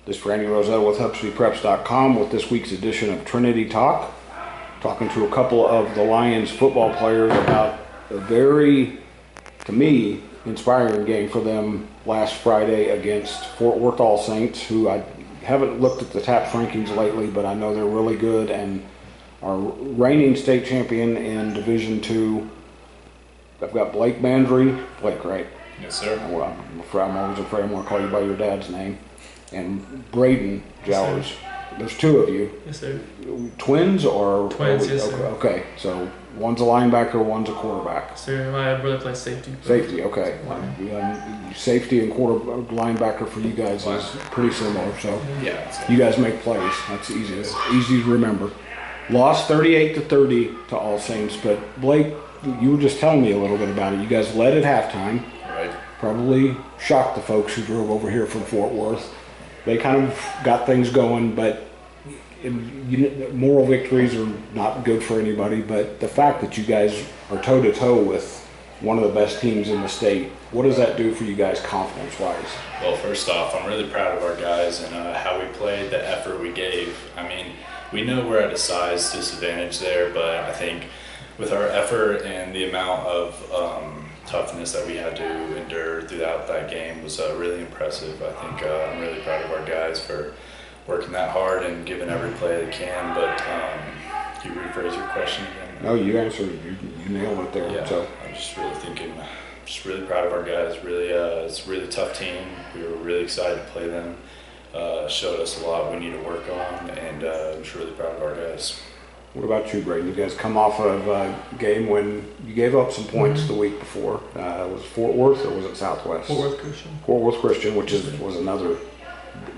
This is Randy Roselle with HubsbyPreps.com with this week's edition of Trinity Talk. Talking to a couple of the Lions football players about a very, to me, inspiring game for them last Friday against Fort Worth All Saints, who I haven't looked at the TAPS rankings lately, but I know they're really good and are reigning state champion in Division II. I've got Blake Mandry. Blake, right? Yes, sir. Well, I'm always afraid I'm going to call you by your dad's name. And Braydon, Jowers. Yes, There's two of you. Yes, sir. Twins or? Twins, yes, sir. Okay, so one's a linebacker, one's a quarterback. Sir, my brother plays safety. Safety, okay. Safety and linebacker for you guys is pretty similar. So yeah, you guys make plays. That's easy. It's easy to remember. Lost 38-30 to All Saints, but Blake, you were just telling me a little bit about it. You guys led at halftime. right. Probably shocked the folks who drove over here from Fort Worth. They kind of got things going, but moral victories are not good for anybody. But the fact that you guys are toe-to-toe with one of the best teams in the state, what does that do for you guys confidence-wise? Well, first off, I'm really proud of our guys and how we played, the effort we gave. I mean, we know we're at a size disadvantage there, but I think with our effort and the amount of toughness that we had to endure throughout that game was really impressive. I think I'm really proud of our guys for working that hard and giving every play they can. But can you rephrase your question again? No, you answered. You nailed it there. Yeah, So I'm just really thinking, just really proud of our guys. Really, it's a really tough team. We were really excited to play them. Showed us a lot we need to work on, and I'm just really proud of our guys. what about you, Braydon? You guys come off of a game when you gave up some points the week before. Was it Fort Worth or was it Southwest? Fort Worth Christian. Fort Worth Christian, which was another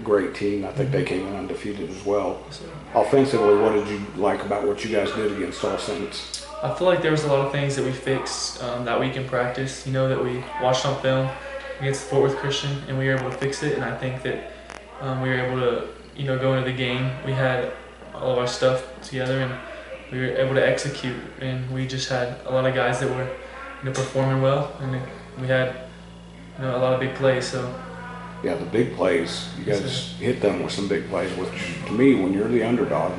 great team. I think they came in undefeated as well. Yes, sir. Offensively, what did you like about what you guys did against All Saints? I feel like there was a lot of things that we fixed that week in practice. You know, that we watched on film against Fort Worth Christian, and we were able to fix it. And I think that we were able to, go into the game. We had all of our stuff together, and we were able to execute. And we just had a lot of guys that were, performing well, and we had, a lot of big plays. So. Yeah, the big plays. You guys Yes, hit them with some big plays, which to me, when you're the underdog,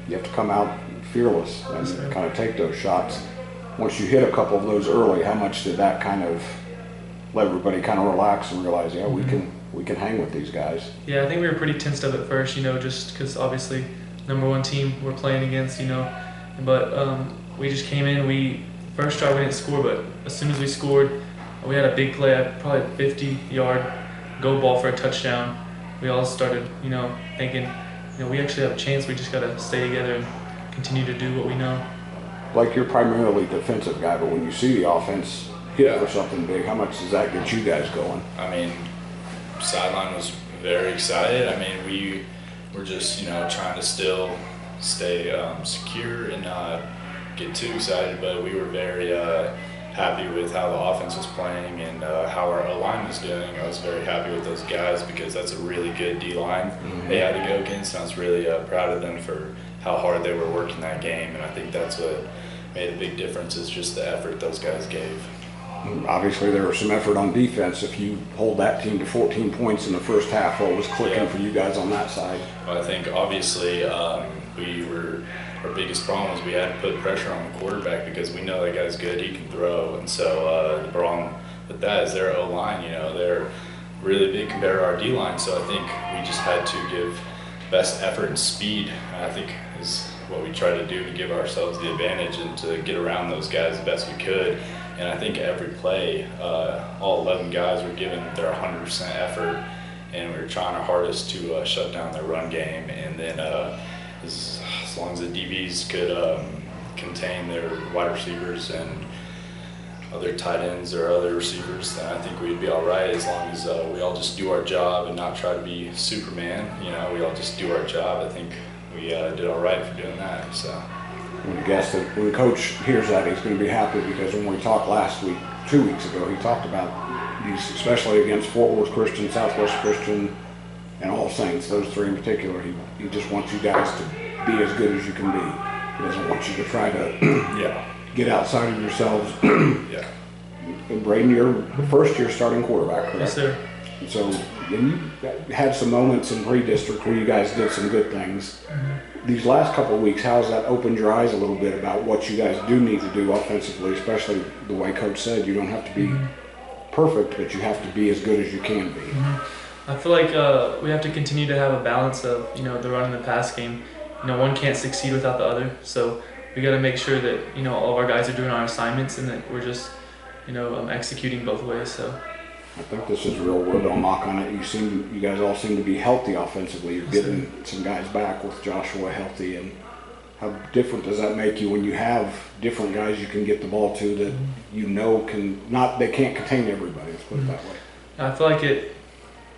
you have to come out fearless and Yes, sir. kind of take those shots. Once you hit a couple of those early, how much did that kind of let everybody kind of relax and realize, yeah, we can hang with these guys? Yeah, I think we were pretty tensed up at first, just because obviously #1 team we're playing against, but we just came in. We first drive we didn't score, but as soon as we scored, we had a big play, probably a 50-yard go ball for a touchdown. We all started, thinking, we actually have a chance. We just got to stay together and continue to do what we know. Like, you're primarily defensive guy, but when you see the offense hit for something big, how much does that get you guys going? I mean, sideline was very excited. I mean, we were just, trying to still stay secure and not get too excited, but we were very happy with how the offense was playing and how our O-line was doing. I was very happy with those guys because that's a really good D-line they had to go against, and I was really proud of them for how hard they were working that game, and I think that's what made a big difference is just the effort those guys gave. Obviously, there was some effort on defense. If you hold that team to 14 points in the first half, what was clicking for you guys on that side? Well, I think obviously our biggest problem was we had to put pressure on the quarterback because we know that guy's good, he can throw, and so the problem with that is their O-line, they're really big compared to our D-line, so I think we just had to give best effort and speed, and I think is what we tried to do to give ourselves the advantage and to get around those guys the best we could. And I think every play, all 11 guys were giving their 100% effort, and we were trying our hardest to shut down their run game. And then as long as the DBs could contain their wide receivers and other tight ends or other receivers, then I think we'd be all right as long as we all just do our job and not try to be Superman. We all just do our job. I think we did all right for doing that. So. I guess that when Coach hears that, he's going to be happy, because when we talked last week, 2 weeks ago, he talked about these, especially against Fort Worth Christian, Southwest Christian, and All Saints, those three in particular. He just wants you guys to be as good as you can be. He doesn't want you to try to get outside of yourselves. Yeah. And Braydon, you're the first year starting quarterback, correct? Yes, sir. And so and you had some moments in pre-district where you guys did some good things. These last couple of weeks, how has that opened your eyes a little bit about what you guys do need to do offensively, especially the way Coach said, you don't have to be perfect, but you have to be as good as you can be. I feel like we have to continue to have a balance of, the run and the pass game. One can't succeed without the other. So we got to make sure that, all of our guys are doing our assignments and that we're just, executing both ways. So I think this is real world. I'll knock on it. You guys all seem to be healthy offensively. You're getting some guys back with Joshua healthy, and how different does that make you when you have different guys you can get the ball to that they can't contain everybody, let's put it that way. I feel like it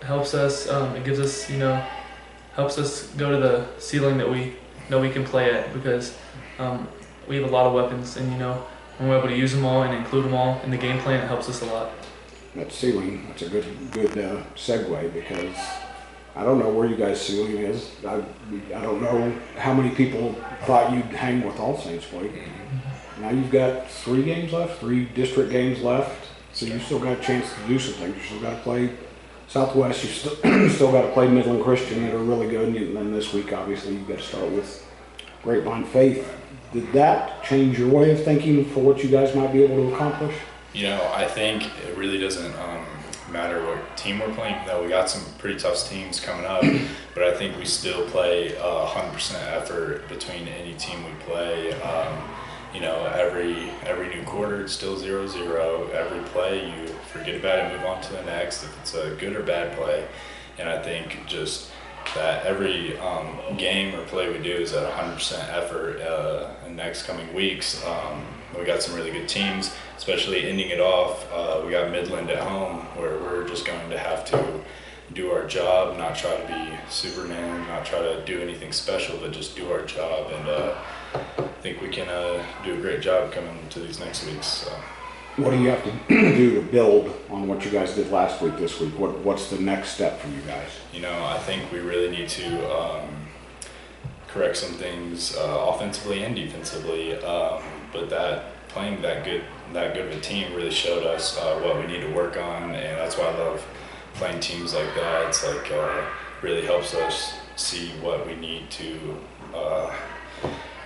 helps us, it gives us, helps us go to the ceiling that we know we can play at, because we have a lot of weapons, and when we're able to use them all and include them all in the game plan, it helps us a lot. That ceiling, that's a good segue, because I don't know where you guys' ceiling is. I don't know how many people thought you'd hang with All Saints play. Now you've got 3 games left, 3 district games left, so you still got a chance to do some things. You still got to play Southwest, you still got to play Midland Christian that are really good, and then this week obviously you've got to start with Grapevine Faith. Did that change your way of thinking for what you guys might be able to accomplish? I think it really doesn't matter what team we're playing. We got some pretty tough teams coming up, but I think we still play 100% effort between any team we play. Every new quarter it's still 0-0. Every play you forget about it and move on to the next if it's a good or bad play. And I think just that every game or play we do is at 100% effort in the next coming weeks. We got some really good teams, especially ending it off. We got Midland at home, where we're just going to have to do our job, not try to be Superman, not try to do anything special, but just do our job. And I think we can do a great job coming to these next weeks. So. What do you have to do to build on what you guys did last week, this week? What's the next step for you guys? I think we really need to correct some things offensively and defensively. But playing that good of a team really showed us what we need to work on, and that's why I love playing teams like that. It's like really helps us see what we need to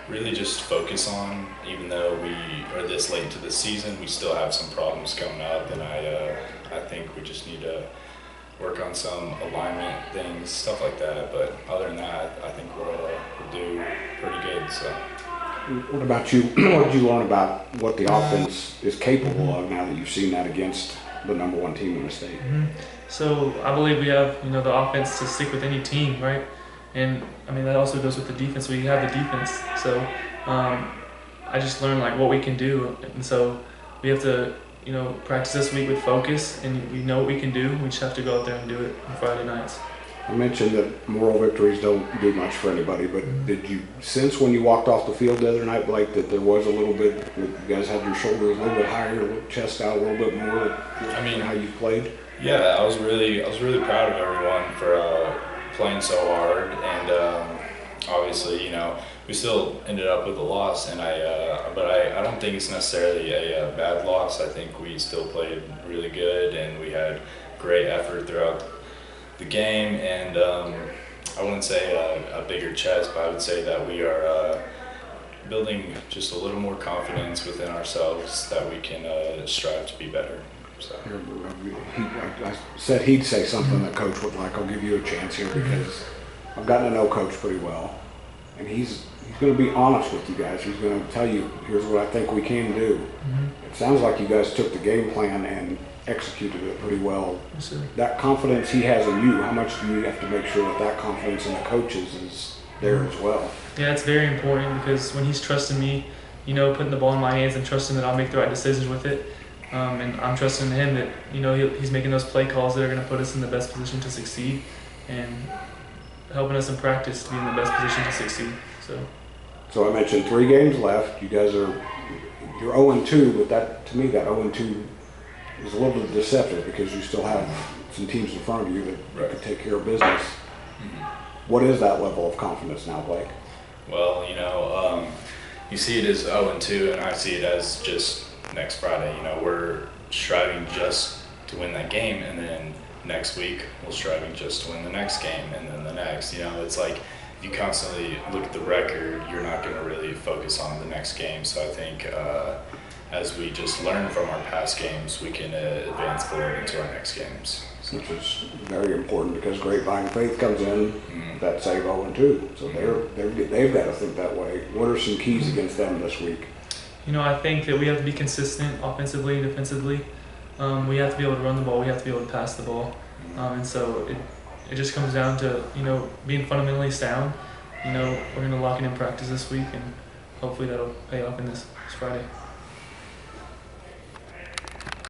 really just focus on. Even though we are this late into the season, we still have some problems coming up, and I think we just need to work on some alignment things, stuff like that. But other than that, I think we'll do pretty good. So. What about you? What did you learn about what the offense is capable of now that you've seen that against the number 1 team in the state? So I believe we have, the offense to stick with any team, right? And that also goes with the defense. We have the defense. So I just learned what we can do, and so we have to, practice this week with focus, and we know what we can do. We just have to go out there and do it on Friday nights. I mentioned that moral victories don't do much for anybody, but did you sense when you walked off the field the other night, Blake, that there was a little bit, you guys had your shoulders a little bit higher, chest out a little bit more, how you played? Yeah, I was really proud of everyone for playing so hard, and obviously, we still ended up with a loss, and but I don't think it's necessarily a bad loss. I think we still played really good, and we had great effort throughout the game, and I wouldn't say a bigger chest, but I would say that we are building just a little more confidence within ourselves that we can strive to be better. So. I said he'd say something that Coach would like. I'll give you a chance here because I've gotten to know Coach pretty well, and he's going to be honest with you guys. He's going to tell you, here's what I think we can do. It sounds like you guys took the game plan and executed it pretty well. That confidence he has in you, how much do you have to make sure that confidence in the coaches is there as well? Yeah, it's very important, because when he's trusting me, putting the ball in my hands and trusting that I'll make the right decisions with it, and I'm trusting him that he's making those play calls that are going to put us in the best position to succeed, and helping us in practice to be in the best position to succeed. So I mentioned 3 games left. You guys you're 0-2, but that, to me, that 0-2 is a little bit deceptive, because you still have some teams in front of you that could take care of business. What is that level of confidence now, Blake? Well, you see it as 0-2, and I see it as just next Friday. We're striving just to win that game, and then next week we'll striving just to win the next game and then the next. You know, it's like if you constantly look at the record, you're not going to really focus on the next game. So I think as we just learn from our past games, we can advance forward into our next games. So. Which is very important because Grapevine Faith comes in that save 0-2, so they've got to think that way. What are some keys against them this week? You know, I think that we have to be consistent offensively and defensively. We have to be able to run the ball. We have to be able to pass the ball, and so it just comes down to, you know, being fundamentally sound. You know, we're going to lock it in practice this week, and hopefully that'll pay off in this Friday.